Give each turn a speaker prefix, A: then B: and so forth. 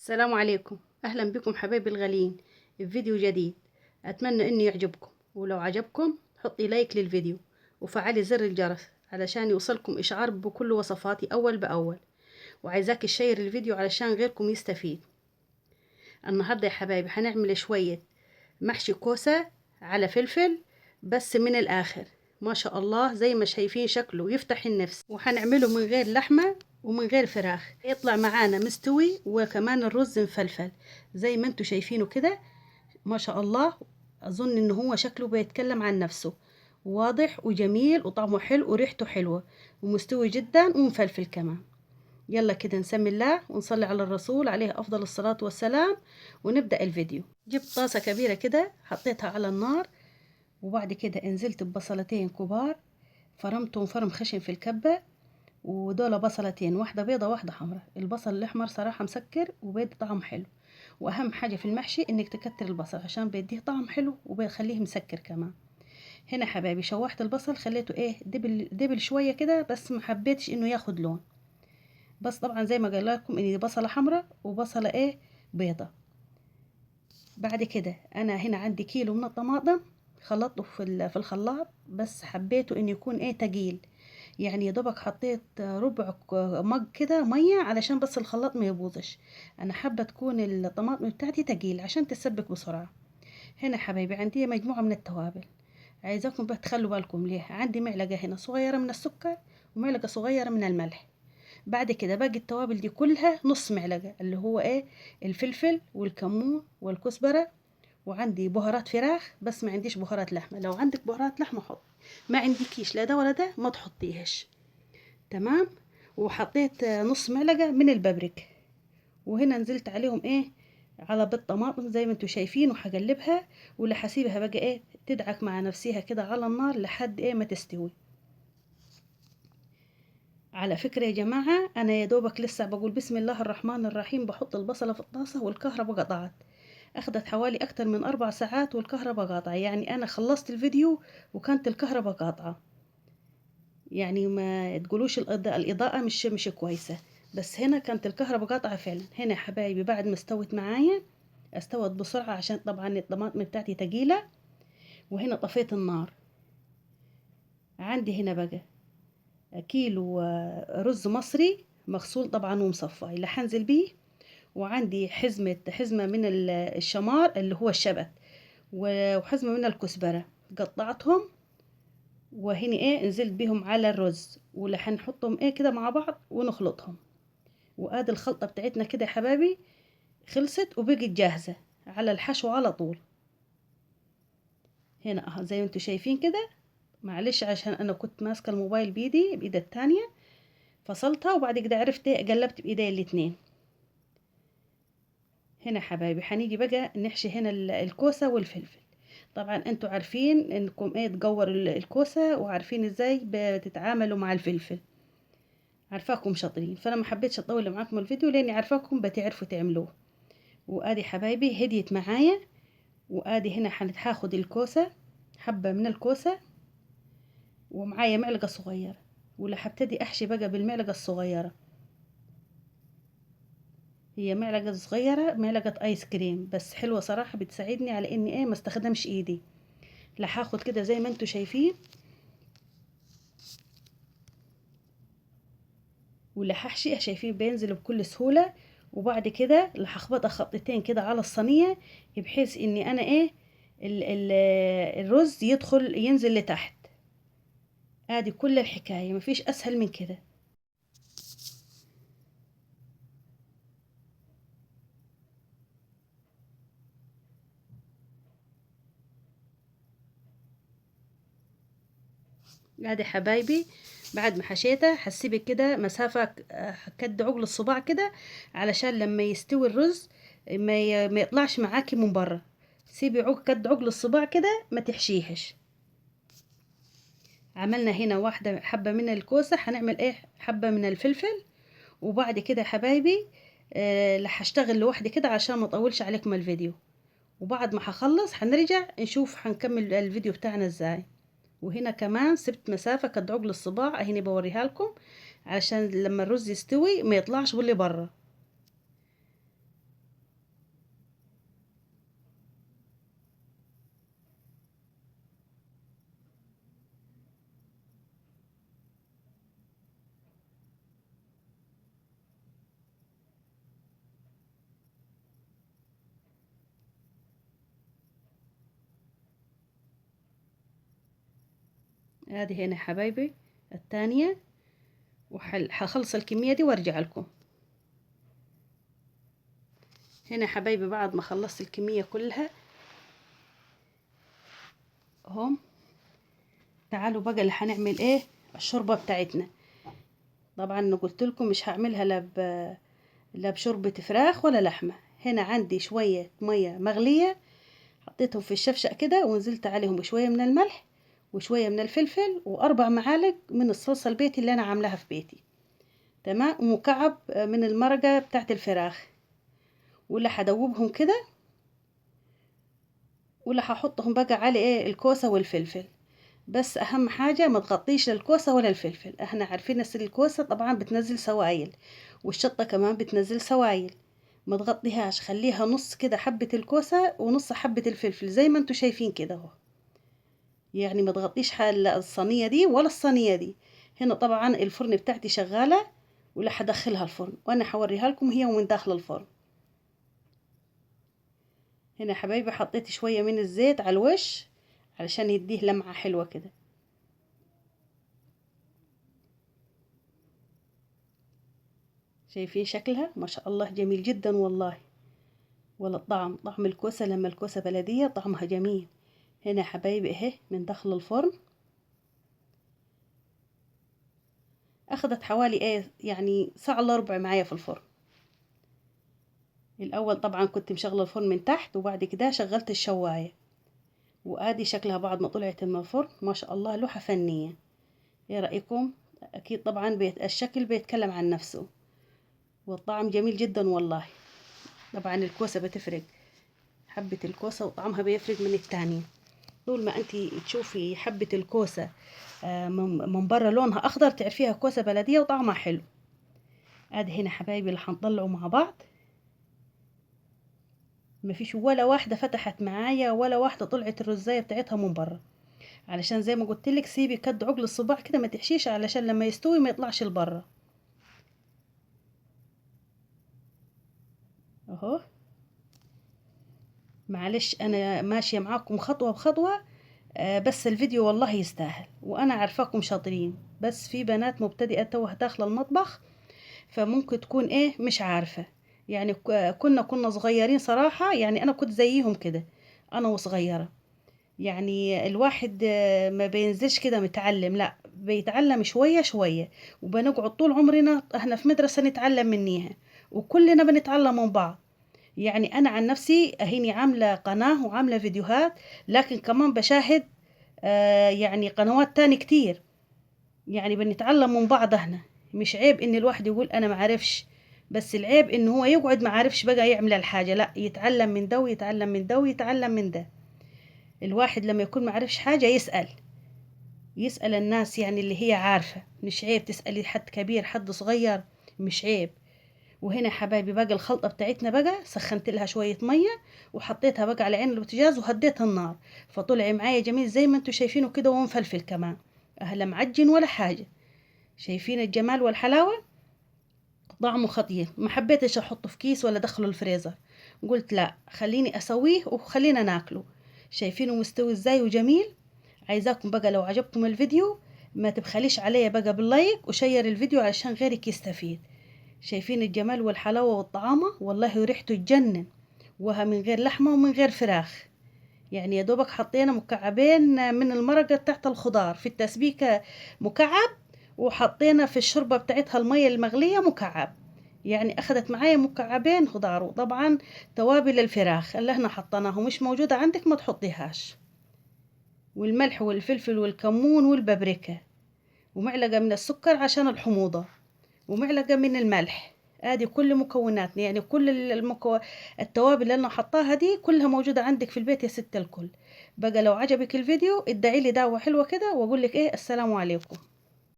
A: السلام عليكم، أهلا بكم حبايبي الغاليين في فيديو جديد. أتمنى إنه يعجبكم، ولو عجبكم حطي لايك للفيديو وفعلي زر الجرس علشان يوصلكم إشعار بكل وصفاتي أول بأول. وعايزاك تشير الفيديو علشان غيركم يستفيد. النهاردة يا حبايبي هنعمل شوية محشي كوسة على فلفل، بس من الآخر ما شاء الله زي ما شايفين شكله يفتح النفس. وهنعمله من غير لحمة ومن غير فراخ، يطلع معانا مستوي وكمان الرز مفلفل زي ما انتوا شايفينه كده. ما شاء الله، اظن ان هو شكله بيتكلم عن نفسه، واضح وجميل وطعمه حلو وريحته حلوة ومستوي جدا ومفلفل كمان. يلا كده نسمي الله ونصلي على الرسول عليه أفضل الصلاة والسلام ونبدأ الفيديو. جبت طاسة كبيرة كده حطيتها على النار، وبعد كده نزلت ببصلتين كبار فرمتهم فرم خشن في الكبة. ودول بصلتين، واحدة بيضة واحدة حمراء. البصل الأحمر صراحة مسكر وبيدي طعم حلو، وأهم حاجة في المحشي إنك تكتر البصل عشان بيديه طعم حلو وبيخليه مسكر كمان. هنا حبايبي شوحت البصل خليته دبل دبل شوية كده، بس ما حبيتش إنه ياخد لون. بس طبعا زي ما قال لكم ان دي بصله حمراء وبصله بيضه. بعد كده انا هنا عندي كيلو من الطماطم خلطته في الخلاط، بس حبيته انه يكون تقيل. يعني يا دوبك حطيت ربع مج كده ميه علشان بس الخلاط ما يبوظش. انا حابه تكون الطماطم بتاعتي تقيل عشان تسبك بسرعه. هنا حبايبي عندي مجموعه من التوابل، عايزاكم بقى تخلوا بالكم ليه. عندي معلقه هنا صغيره من السكر ومعلقه صغيره من الملح. بعد كده باقي التوابل دي كلها نص معلقة، اللي هو الفلفل والكمون والكزبرة. وعندي بهارات فراخ بس ما عنديش بهارات لحمة، لو عندك بهارات لحمة حط، ما عندكيش لا ده ولا ده ما تحطيهش. تمام. وحطيت نص معلقة من البابريك. وهنا نزلت عليهم على بالطماطم زي ما انتوا شايفين، وهقلبها ولا هسيبها بقى تدعك مع نفسها كده على النار لحد ما تستوي. على فكرة يا جماعة، أنا يا دوبك لسه بقول بسم الله الرحمن الرحيم بحط البصلة في الطاسة والكهرباء قطعت. أخدت حوالي أكتر من 4 ساعات والكهرباء قاطعة، يعني أنا خلصت الفيديو وكانت الكهرباء قاطعة. يعني ما تقولوش الإضاءة مش كويسة، بس هنا كانت الكهرباء قاطعة فعلا. هنا يا حبايبي بعد ما استوت معايا، استوت بسرعة عشان طبعا الطماطم بتاعتي تقيلة. وهنا طفيت النار. عندي هنا بقى كيلو رز مصري مغسول طبعا ومصفى اللي حنزل بيه. وعندي حزمة من الشمار اللي هو الشبت، وحزمة من الكزبرة قطعتهم. وهنا نزلت بيهم على الرز، واللي هنحطهم كده مع بعض ونخلطهم. وادي الخلطة بتاعتنا كده يا حبايبي خلصت وبقت جاهزة على الحشو على طول. هنا زي ما انتوا شايفين كده. معلش عشان انا كنت ماسكة الموبايل بايدي التانية، فصلتها وبعد كده عرفت قلبت بايدي الاتنين. هنا حبايبي هنيجي بقى نحشي هنا الكوسة والفلفل. طبعا انتوا عارفين انكم تقور الكوسة، وعارفين ازاي بتتعاملوا مع الفلفل. عارفاكم شاطرين، فانا ما حبيتش اطول معاكم الفيديو لاني عارفاكم بتعرفوا تعملوه. وادي حبايبي هديت معايا. وادي هنا هاخد الكوسة، حبة من الكوسة، ومعايا معلقة صغيرة. ولا هبتدي احشي بقى بالمعلقة الصغيرة. هي معلقة صغيرة، معلقة ايس كريم بس حلوة صراحة، بتساعدني على اني ما استخدمش ايدي. لا هاخد كده زي ما انتوا شايفين، ولا هحشي شايفين بينزل بكل سهولة. وبعد كده هخبطها خبطتين كده على الصينية، بحيث اني انا ال ال الرز ينزل لتحت. ادي كل الحكاية، مفيش اسهل من كده. ادي حبايبي بعد ما حشيتها هسيبك كده مسافة قد عقل الصباع كده، علشان لما يستوي الرز ما يطلعش معاكي من بره. سيبي قد عقل الصباع كده ما تحشيهش. عملنا هنا واحدة حبة من الكوسة، هنعمل حبة من الفلفل. وبعد كده يا حبايبي هشتغل لوحدي كده عشان ما اطولش عليكم الفيديو. وبعد ما هخلص هنرجع نشوف هنكمل الفيديو بتاعنا ازاي. وهنا كمان سبت مسافة قد عقل الصباع اهني بوريها لكم، علشان لما الرز يستوي ما يطلعش باللي بره. ادي هنا حبايبي الثانية، وحخلص الكمية دي وارجع لكم. هنا حبايبي بعد ما خلصت الكمية كلها هم، تعالوا بقى اللي هنعمل ايه الشوربة بتاعتنا. طبعا انا قلت لكم مش هعملها لا بشوربة فراخ ولا لحمة. هنا عندي شوية مية مغلية حطيتهم في الشفشق كده، ونزلت عليهم بشوية من الملح وشوية من الفلفل و4 معالق من الصلصة البيتي اللي انا عاملاها في بيتي، تمام، ومكعب من المرقة بتاعت الفراخ. ولا هدوبهم كده، ولا هحطهم بقى على ايه الكوسة والفلفل. بس اهم حاجة ما تغطيش للكوسة ولا الفلفل. احنا عارفين ان الكوسة طبعا بتنزل سوائل، والشطة كمان بتنزل سوائل. ما تغطيهاش، خليها نص كده حبة الكوسة ونص حبة الفلفل زي ما انتوا شايفين كده اهو. يعني ما تغطيش حال الصينية دي ولا الصينية دي. هنا طبعا الفرن بتاعتي شغالة، ولا هدخلها الفرن وانا هوريها لكم هي ومن داخل الفرن. هنا حبايبي حطيت شوية من الزيت على الوش علشان يديه لمعة حلوة كده. شايفين شكلها ما شاء الله جميل جدا والله. ولا طعم الكوسة لما الكوسة بلدية طعمها جميل. هنا حبايبي اهي من داخل الفرن. اخذت حوالي ايه يعني ساعة الا ربع معايا في الفرن. الاول طبعا كنت مشغله الفرن من تحت، وبعد كده شغلت الشواية. وادي شكلها بعد ما طلعت من الفرن ما شاء الله لوحة فنية. ايه رأيكم؟ اكيد طبعا الشكل بيتكلم عن نفسه، والطعم جميل جدا والله. طبعا الكوسة بتفرق، حبة الكوسة وطعمها بيفرق من التانية. طول ما انتي تشوفي حبة الكوسة من بره لونها اخضر تعرفيها كوسة بلدية وطعمها حلو. ادي هنا حبايبي اللي هنطلعوا مع بعض. مفيش ولا واحدة فتحت معايا ولا واحدة طلعت الرزاية بتاعتها من بره، علشان زي ما قلت لك سيبي كد عقل الصباع كده ما تحشيش علشان لما يستوي ما يطلعش لبره اهو. معلش انا ماشية معاكم خطوة بخطوة، بس الفيديو والله يستاهل، وانا عارفاكم شاطرين، بس في بنات مبتدئة توها داخلة المطبخ فممكن تكون ايه مش عارفة. يعني كنا صغيرين صراحة، يعني انا كنت زيهم كده انا وصغيرة. يعني الواحد ما بينزلش كده متعلم، لا بيتعلم شوية شوية. وبنقعد طول عمرنا احنا في مدرسة نتعلم منيها، وكلنا بنتعلم من بعض. يعني انا عن نفسي اهيني عاملة قناة وعاملة فيديوهات، لكن كمان بشاهد يعني قنوات تاني كتير. يعني بنتعلم من بعض احنا. مش عيب ان الواحد يقول انا معرفش، بس العيب ان هو يقعد معرفش بقى يعمل الحاجة، لا يتعلم من ده ويتعلم من ده ويتعلم من ده. الواحد لما يكون معرفش حاجة يسأل الناس يعني اللي هي عارفة. مش عيب تسألي حد كبير حد صغير، مش عيب. وهنا حبايبي بقى الخلطة بتاعتنا بقى سخنت لها شوية مية وحطيتها بقى على عين البوتاجاز وهديت النار، فطلع معايا جميل زي ما انتوا شايفينه كده، ومفلفل كمان اهلا معجن ولا حاجة. شايفين الجمال والحلاوة؟ طعمه خطير. ما حبيتش احطه في كيس ولا ادخله الفريزر، قلت لا خليني اسويه وخلينا ناكله. شايفينه مستوي ازاي وجميل. عايزاكم بقى لو عجبكم الفيديو ما تبخليش عليا بقى باللايك وشير الفيديو علشان غيرك يستفيد. شايفين الجمال والحلاوة والطعامة والله وريحته تجنن، وها من غير لحمة ومن غير فراخ. يعني يا دوبك حطينا مكعبين من المرقة تحت الخضار في التسبيكة مكعب، وحطينا في الشوربة بتاعتها المية المغلية مكعب. يعني أخذت معايا مكعبين خضار. وطبعا توابل الفراخ اللي احنا حطيناها مش موجودة عندك ما تحطيهاش، والملح والفلفل والكمون والبابريكا، ومعلقة من السكر عشان الحموضة، ومعلقة من الملح. ادي كل مكوناتنا، يعني كل التوابل اللي انا حطاها دي كلها موجودة عندك في البيت يا ست الكل. بقى لو عجبك الفيديو ادعي لي دعوة حلوة كده واقول لك ايه السلام عليكم.